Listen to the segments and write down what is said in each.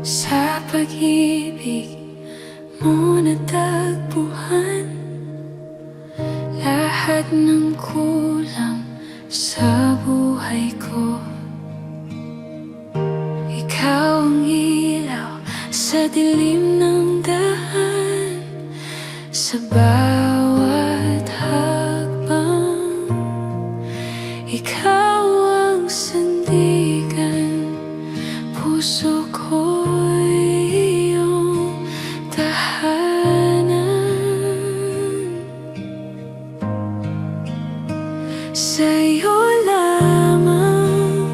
Sa pag-ibig mo natagpuan lahat ng kulang sa buhay ko. Ikaw ang ilaw sa dilim ng daan, sa bawat hakbang. Ikaw ang sandigan, puso ko'y iyong tahanan. Sa'yo lamang,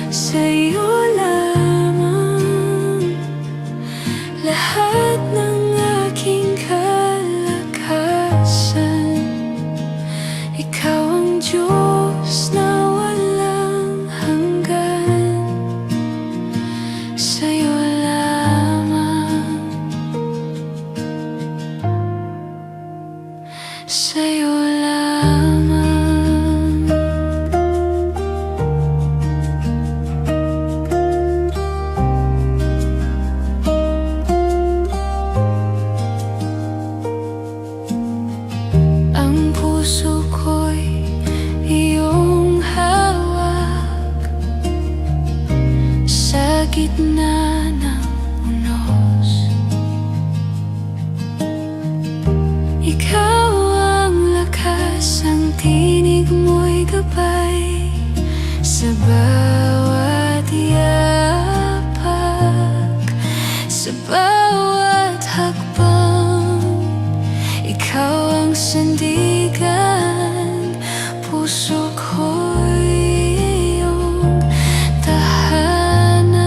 sa'yo lamang lahat ng aking kalakasan. Ikaw ang Diyos na walang hanggan. Sa'yo lamang, sa'yo lamang. Ang puso ko'y iyong hawak sa gitna ng unos. Ikaw ang lakas, ang tinig mo'y gabay sa bawat yapak, sa bawat hakbang. Ikaw ang sandigan, puso ko'y iyong tahanan.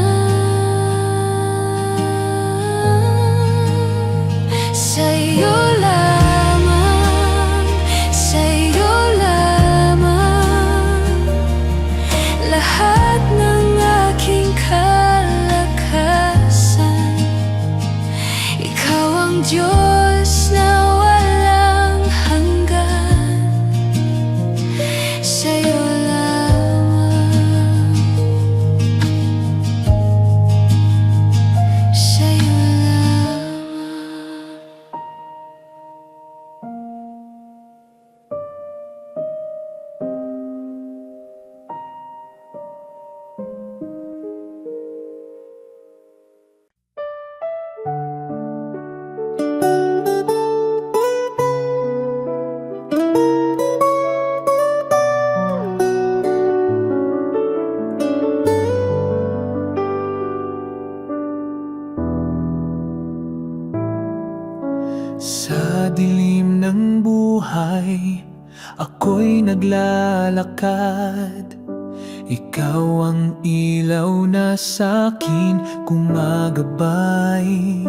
Sa'yo lamang, sa'yo lamang lahat ng aking kalakasan. Ikaw ang Diyos na walang hanggan. Sa'yo lamang, sa'yo lamang. Sa dilim ng buhay, ako'y naglalakad. Ikaw ang ilaw na sa'kin gumagabay.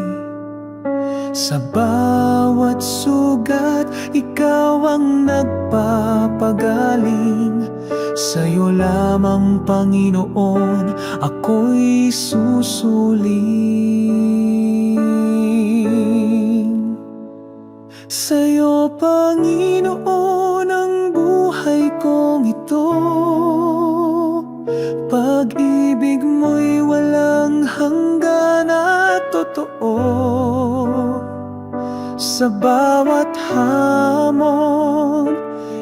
Sa bawat sugat, ikaw ang nagpapagaling. Sa'yo lamang, Panginoon, ako'y susuling. Sa'yo, Panginoon, ang buhay kong ito. Pag-ibig mo'y walang hanggan at totoo. Sa bawat hamon,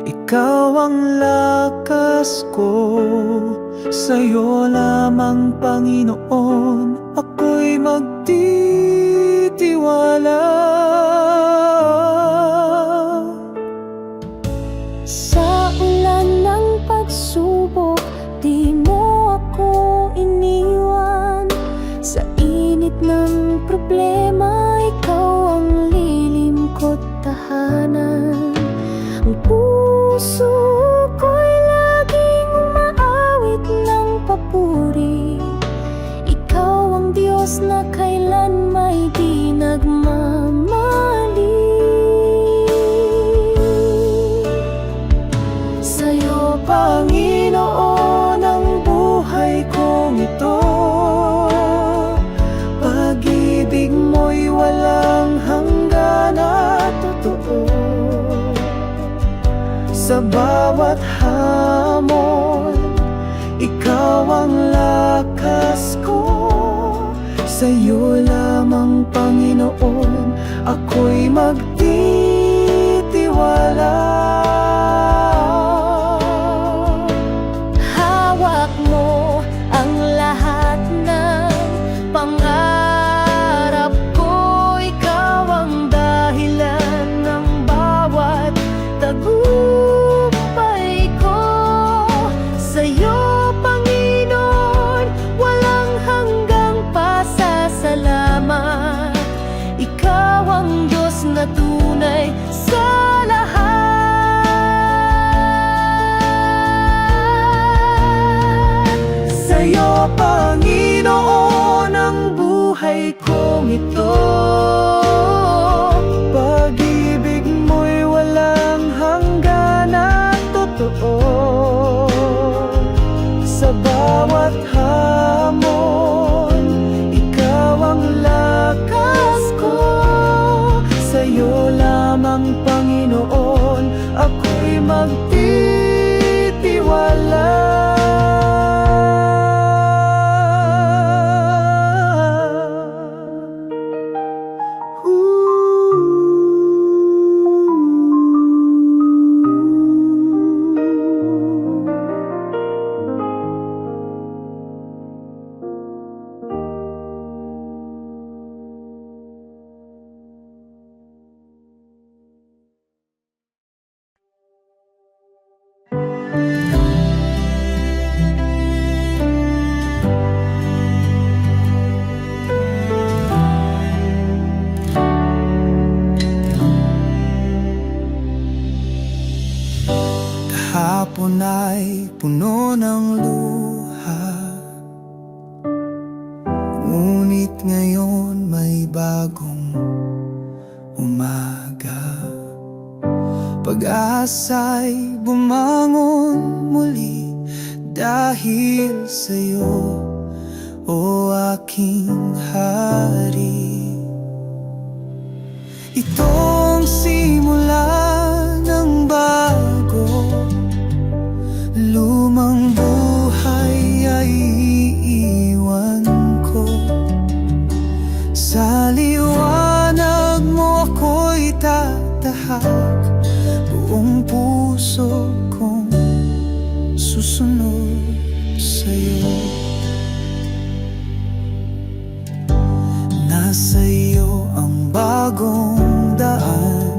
ikaw ang lakas ko. Sa'yo lamang, Panginoon, ako'y magtitiwala. Sa ulan ng pagsubok, di mo ako iniwan. Sa init ng problema, ikaw ang lilim ko't tahanan. Ang puso ko'y laging umaawit ng papuri. Ikaw ang Diyos na kailan may di nagmamali. Sa'yo, Panginoon, ang buhay kong ito. Pag-ibig mo'y walang hanggan at totoo. Sa bawat hamon, ikaw ang lakas ko. Sa'yo lamang, Panginoon, ako'y magtitiwala. Hawak mo ang lahat ng pangarap ko. Ikaw ang dahilan ng bawat tagumpay ko. Sa'yo, Panginoon, walang hanggang pasasalamat. Ikaw ang Diyos na tunay sa lahat. Sa'yo, Panginoon, ang buhay kong ito. Pag-ibig mo'y walang hanggan at totoo. Sa bawat hamon, ikaw ang lakas ko. Sa'yo lamang, Panginoon, ako'y magtitiwala. Kahapon ay puno ng luha, ngunit ngayon may bagong umaga. Pag-asa'y bumangon muli dahil sa'yo, o aking hari. Itong simula ng bago, lumang buhay ay iiwan ko. Sa liwanag mo ako'y tatahak, buong puso kong susunod sa'yo. Nasa iyo ang bagong daan,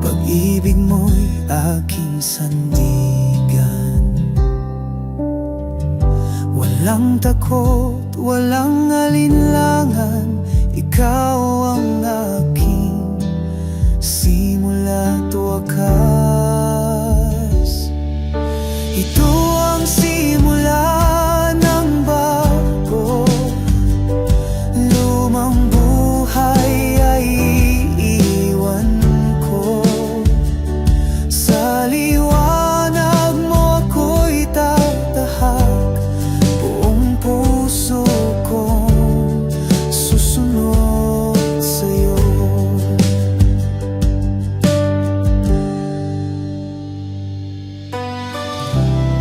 pag-ibig mo'y aking sandigan. Walang takot, walang alinlangan, ikaw ang aking simula't wakas. Ito ang simula ng bago, lumang buhay ay iiwan ko. Sa liwanag mo ako'y tatahak, buong puso kong susunod sa'yo.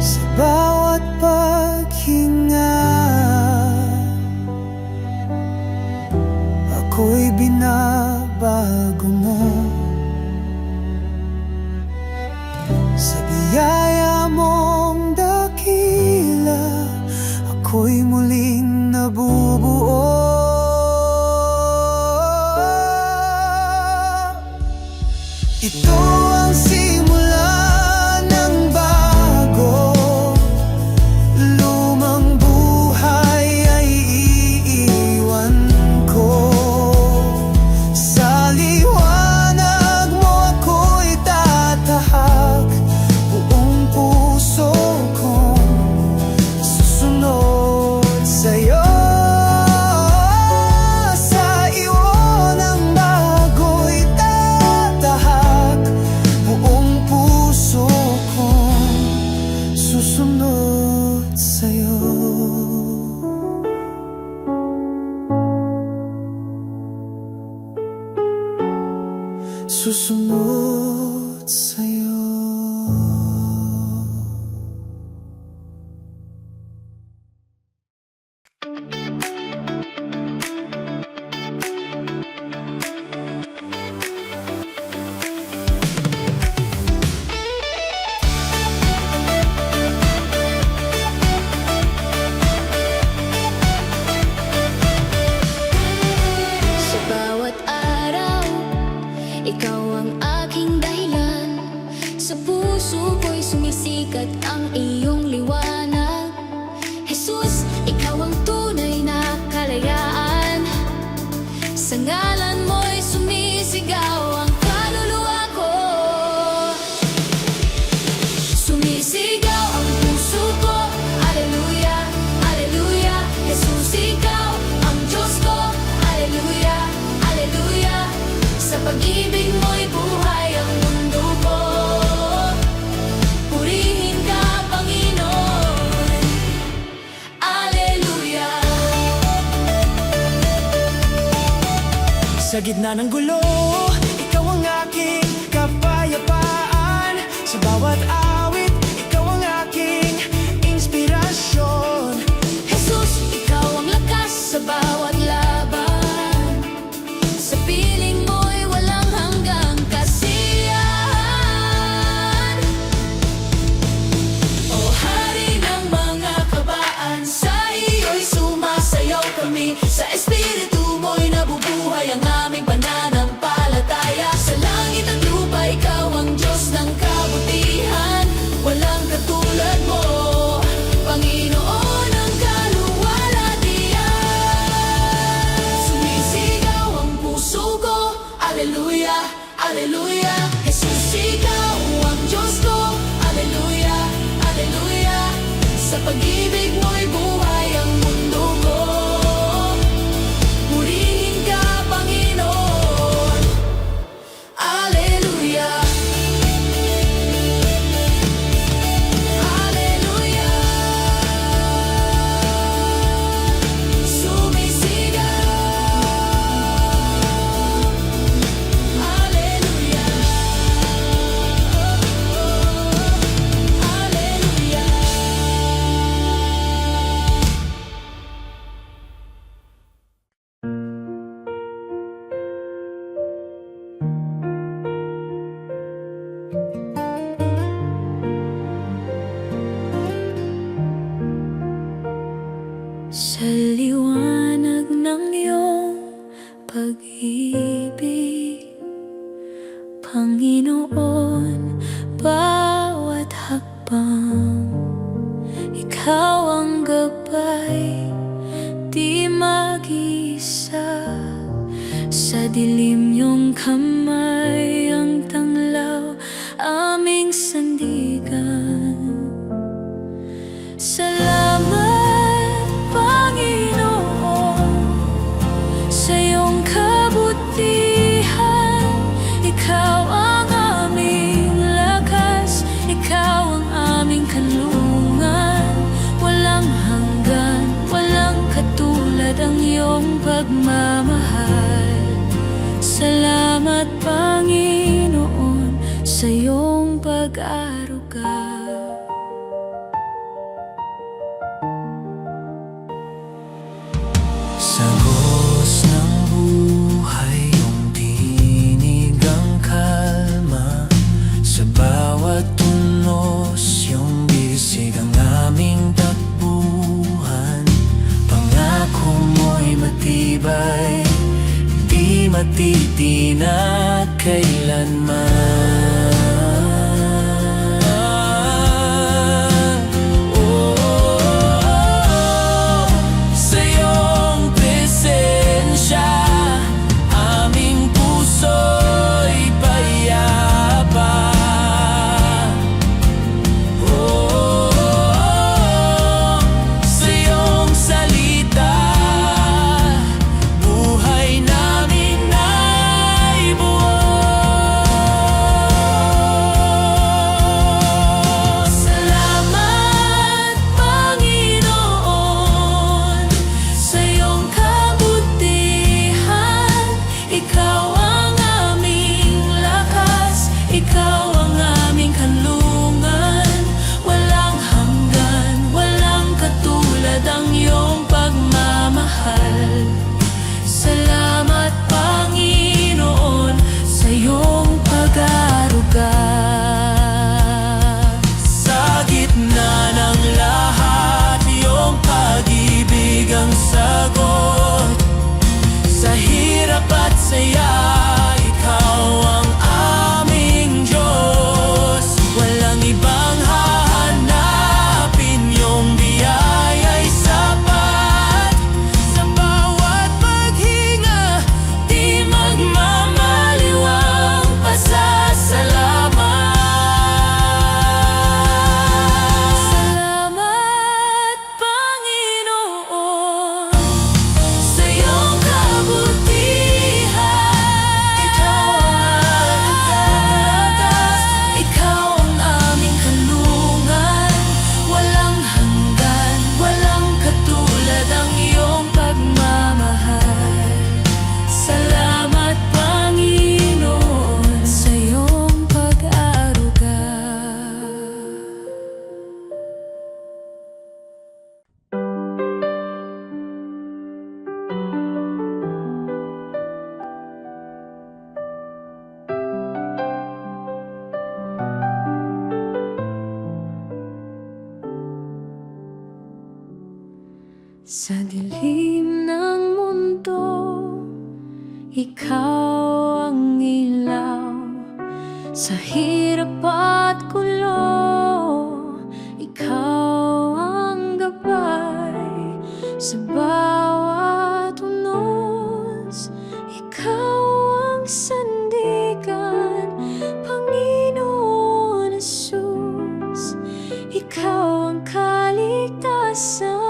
Sa bawat paghinga, ako'y binabago mo. Sa biyaya mong dakila, ako'y muling nabubuo. Ito ang simula ng bago, lumang buhay ay iiwan ko. Sa liwanag mo ako'y tatahak, buong puso kong susunod sa'yo. Sa iyo ng bago'y tatahak, buong puso kong susunod sa'yo. Susunod sa'yo. Jesus, ikaw ang tunay na kalayaan. Sa ngalan mo'y sumisigaw ang kaluluwa ko. Sumisigaw ang puso ko, Alleluia, Alleluia. Jesus, ikaw ang Diyos ko, Alleluia, Alleluia. Sa pag-ibig mo'y buhay ang mundo ko. Purihin ka, Panginoon, Alleluia. Sa gitna ng gulo, ikaw ang aking kapayapaan. Sa bawat awit, ikaw ang aking inspirasyon. Jesus, ikaw ang lakas sa bawat laban. Sa piling mo'y walang hanggang kasiyahan. O Hari ng mga kabaan, sa iyo'y sumasayaw kami. Sa espiritu mo'y nabubuhay ang aming pananampalataya. Sa langit at lupa, ikaw ang Diyos ng kabutihan. Walang katulad mo, Panginoon ng kaluwalhatian. Sumisigaw ang puso ko, Alleluia, Alleluia. Jesus, ikaw ang Diyos ko, Alleluia, Alleluia. Sa pag-ibig mo'y buhay ang mundo ko. Purihin ka, Panginoon, Alleluia, Alleluia. Sumisigaw, Alleluia, Alleluia. Sa liwanag ng iyong pag-ibig, Panginoon, bawat hakbang, ikaw ang gabay, di mag-isa. Sa dilim iyong kamay ang tanglaw, aming sandigan. Salamat, Panginoon, sa iyong kabutihan. Ikaw ang aming lakas, ikaw ang aming kanlungan. Walang hanggan, walang katulad ang iyong pagmamahal. Salamat, Panginoon, sa iyong pag-aruga. Sagos ng buhay, iyong tinig ang kalma. Sa bawat tunos, iyong bisig ang aming takbuhan. Pangako mo'y matibay, di matitinag kailanman. Sa iyong presensya, aming puso'y payapa. Sa iyong salita, buhay namin ay buo. Sa dilim ng mundo, ikaw ang ilaw. Sa hirap at gulo, ikaw ang gabay. Sa bawat unos, ikaw ang sandigan. Panginoon Jesus, ikaw ang kaligtasan.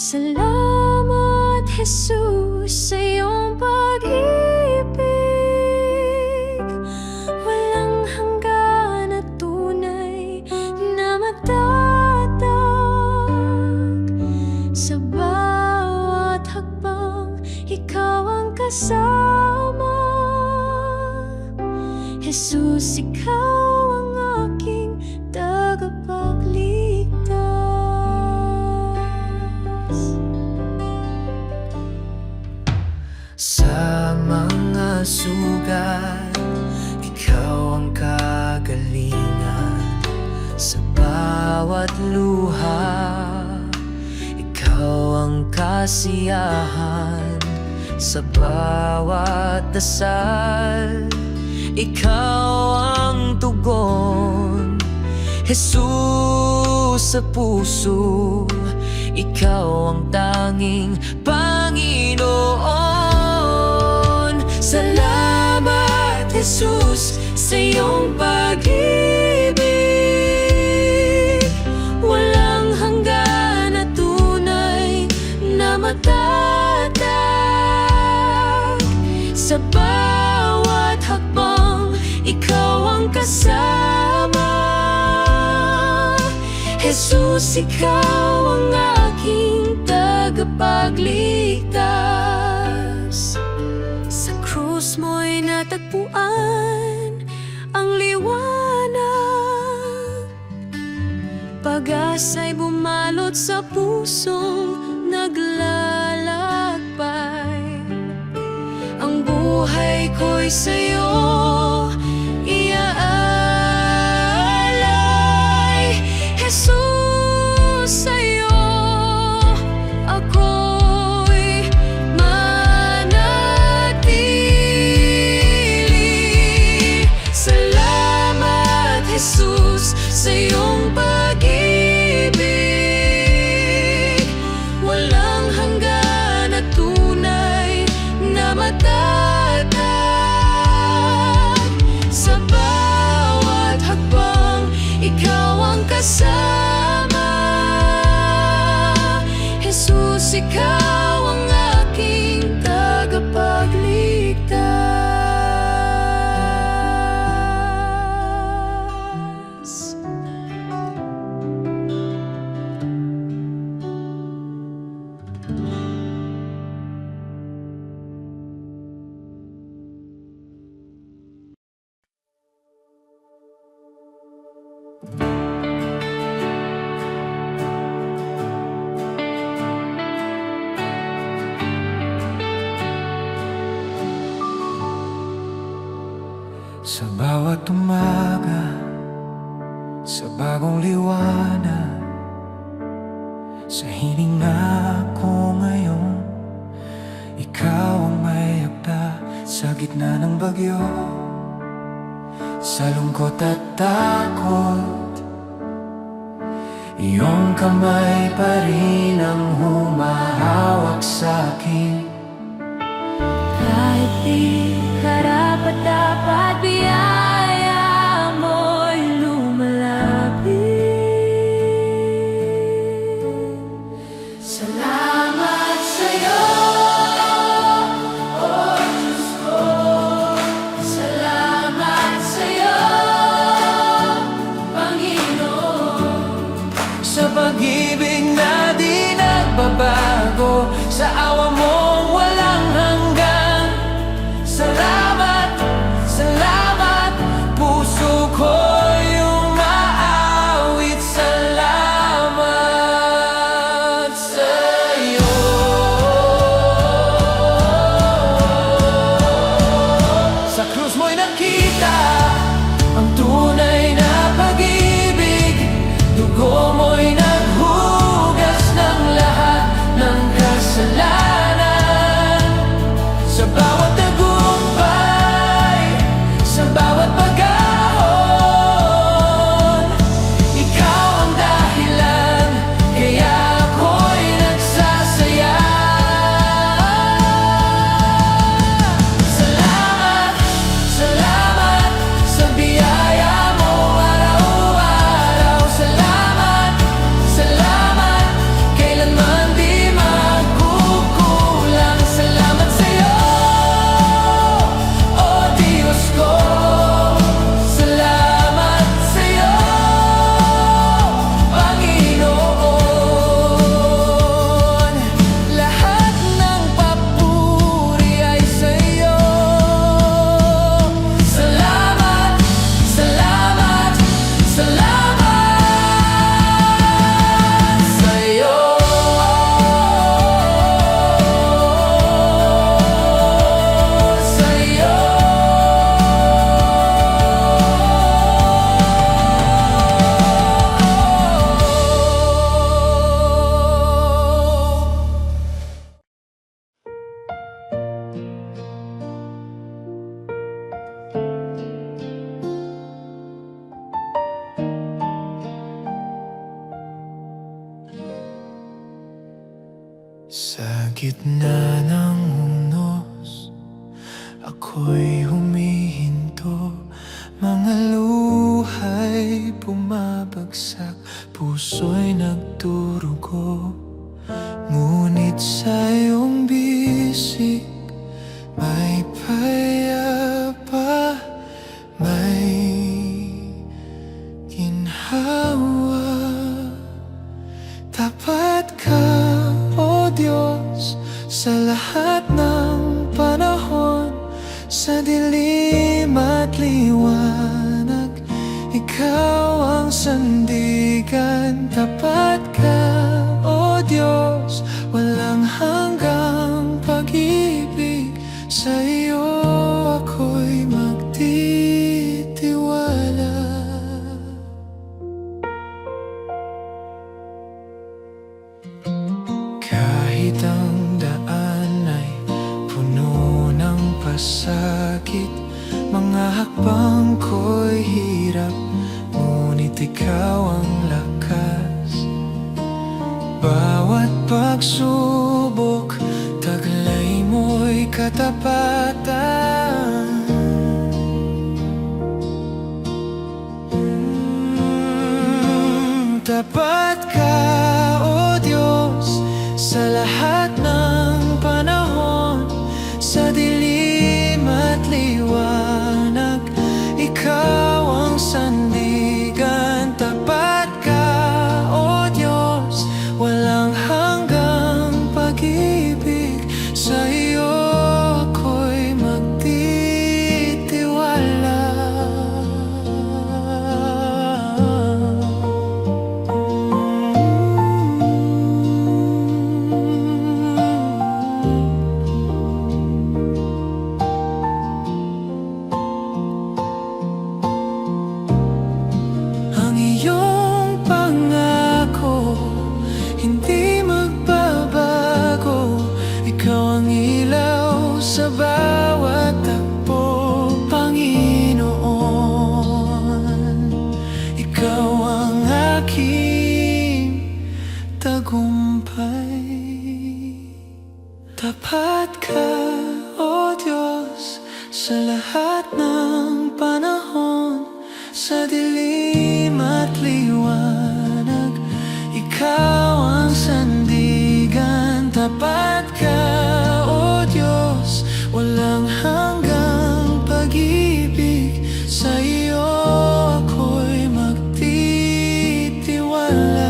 Salamat, Jesus, sa iyong pag-ibig. Walang hanggan at tunay na matatag. Sa bawat hakbang, ikaw ang kasama. Jesus, ikaw ang aking tagapagligtas. Sa mga sugat, ikaw ang kagalingan. Sa bawat luha, ikaw ang kasiyahan. Sa bawat dasal, ikaw ang tugon. Jesus, sa puso, ikaw ang tanging Panginoon. Salamat, Jesus, sa iyong pag-ibig. Walang hanggan at tunay na matatag. Sa bawat hakbang, ikaw ang kasama. Jesus, ikaw ang aking tagapagligtas. Sa krus mo'y natagpuan ang liwanag. Pag-asa'y bumalot sa pusong naglalakbay. Ang buhay ko'y sa'yo iaalay. Jesus, sa'yo ako'y manatili. Salamat, Jesus, sa iyong pag-ibig. Walang hanggan at tunay na matatag. Sa bawat hakbang, ikaw ang kasama. Jesus, ikaw ang aking tagapagligtas. Sa bawat umaga, sa bagong liwanag, sa hininga ko ngayon, ikaw ang may hagda sa gitna ng bagyo. Sa lungkot at takot, iyong kamay pa rin ang humahawak sa akin. Kahit di karapat-dapat, biyaya mo'y lumalapit. Salamat sa'yo, oh Diyos ko. Salamat sa'yo, Panginoon. Sa pag-ibig na di nagbabago, sa awa mong walang hanggan. Salamat, salamat, puso ko yung maawit. Salamat sa'yo. Sa krus mo'y nakita ang tunay na pag-ibig. Dugo mo'y naghulog Sa gitna ng unos, ako'y humihinto. Mga luha'y bumabagsak, puso'y nagdurugo. Ngunit sa iyong bisig, may payapa, may ginhawa. Tapat ka, O Diyos, sa lahat ng panahon. Sa dilim at liwanag, Ikaw ang sandigan. Tapat ka, O Diyos, walang hanggang pag-ibig. Sa iyo ako'y magtitiwala. Kahit ang daan ay puno ng pasakit, mga hakbang ko'y hirap, ngunit ikaw ang lakas. Bawat pagsubok, taglay mo'y katapatan. Tapat ka, O Diyos, sa lahat ng panahon. Sa dilim at liwanag, Ikaw ang sandigan. Tapat ka, O Diyos, walang hanggang pag-ibig. Sa iyo ako'y magtitiwala. Ang iyong pangako hindi magbabago. Ikaw ang ilaw sa bawat takbo, Panginoon. Ikaw ang aking tagumpay. Tapat ka, O Diyos, sa lahat ng panahon. Sa dilim at liwanag, Ikaw ang sandigan. Tapat ka, O Diyos, walang hanggang pag-ibig. Sa iyo ako'y magtitiwala.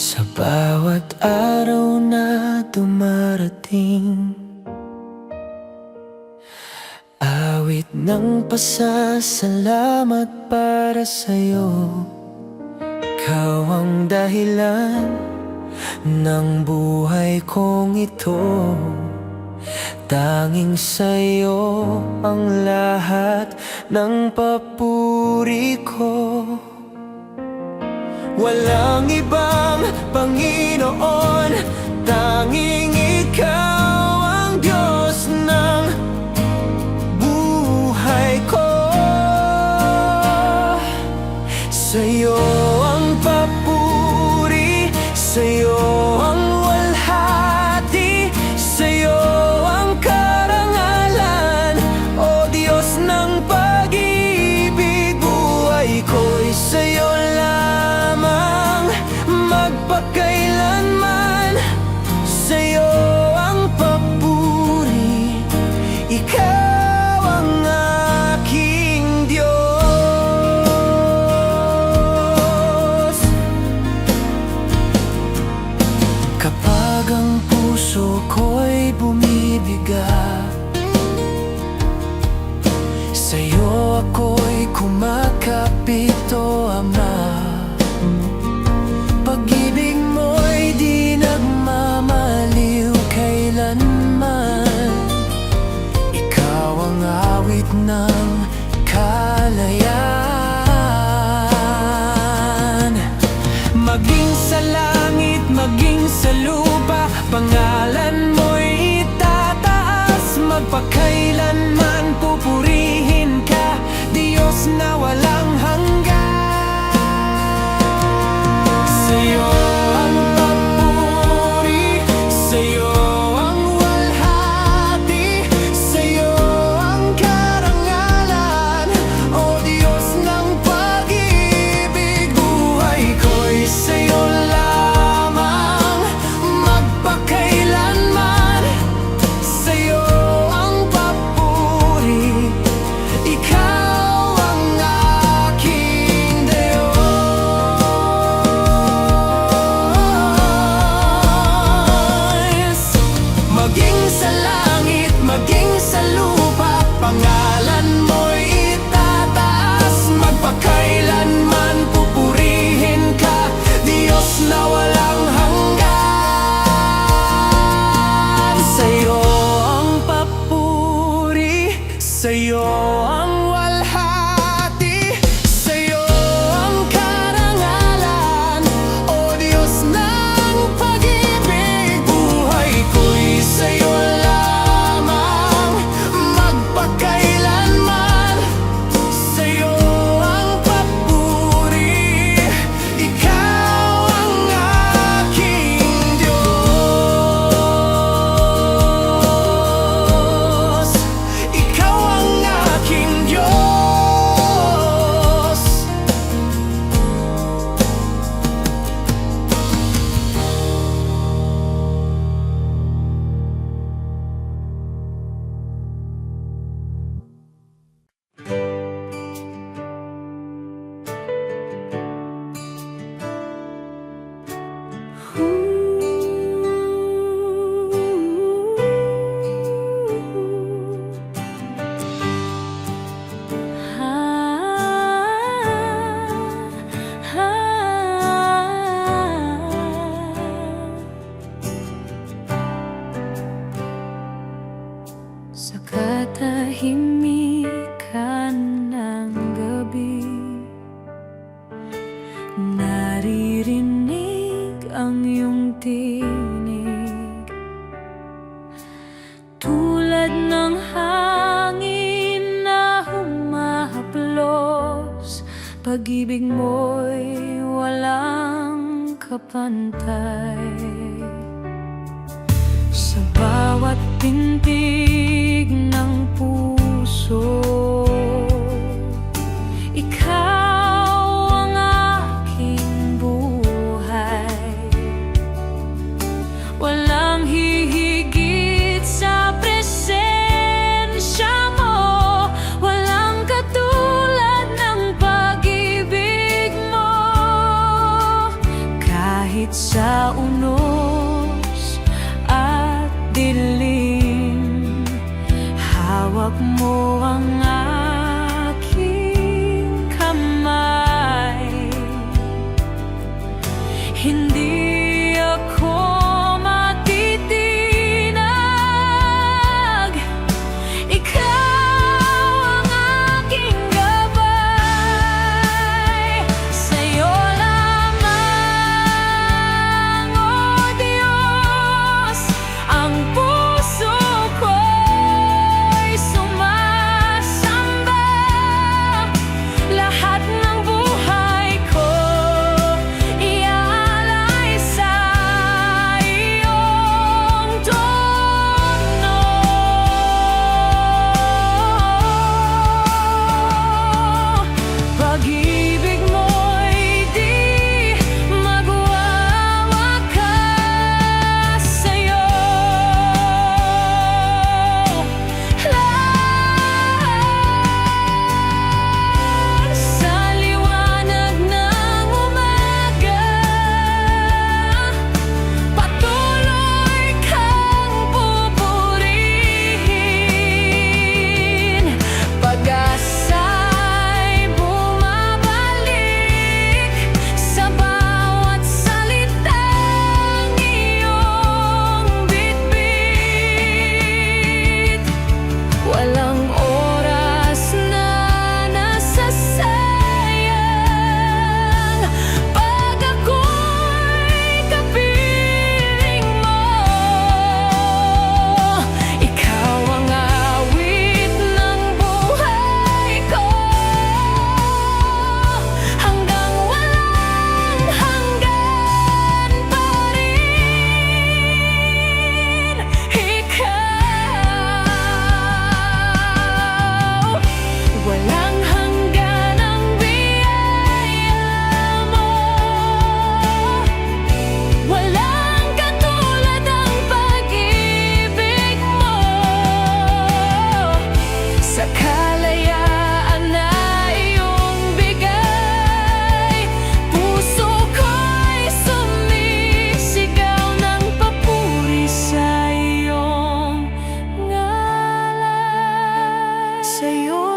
Sa bawat araw na dumarating, awit ng pasasalamat para sa'yo. Ikaw ang dahilan ng buhay kong ito. Tanging sa'yo ang lahat ng papuri ko. Walang ibang Panginoon, tanging Ikaw ang Diyos ng buhay ko. Sa'yo ang papuri, sa'yo ang walhati, sa'yo ang karangalan, O Diyos ng pag-ibig. Buhay ko'y sa'yo lamang, magpakailanman. Sa'yo ang papuri, Ikaw ang aking Diyos. kumakapito, Ama. Pag-ibig mo'y di nagmamaliw kailanman. Ikaw ang awit ng kalayaan. Maging sa langit, maging sa lupa, pangalan mo'y itataas. Magpakailanman pupurihin ka, Diyos na walang hanggan. Sa'yo ang papuri, sa'yo ang walhati, sa'yo ang karangalan, O Diyos ng pag-ibig. Buhay ko'y sa'yo lamang, magpakailanman. Sa'yo ang papuri, ikaw ang aking Diyos. Maging sa langit, maging sa lupa, pangalan mo'y itataas. Magpakailanman pupurihin ka, Diyos na walang hanggan. Sa'yo ang papuri, sa'yo ang walhati, sa'yo ang karangalan, O Diyos ng pag-ibig. Buhay ko'y sa'yo lamang, magpakailanman. Sa'yo ang papuri, ikaw ang aking Diyos. Ikaw ang aking Diyos. Sa katahimikan ng gabi, naririnig ang iyong tinig, tulad ng hangin na humahaplos. Pag-ibig mo'y walang kapantay. Sa bawat pintig ng puso, ikaw ang aking buhay. Walang hihigit sa presensya mo, walang katulad ng pag-ibig mo. Kahit sa unos at dilim, hawak sa'yo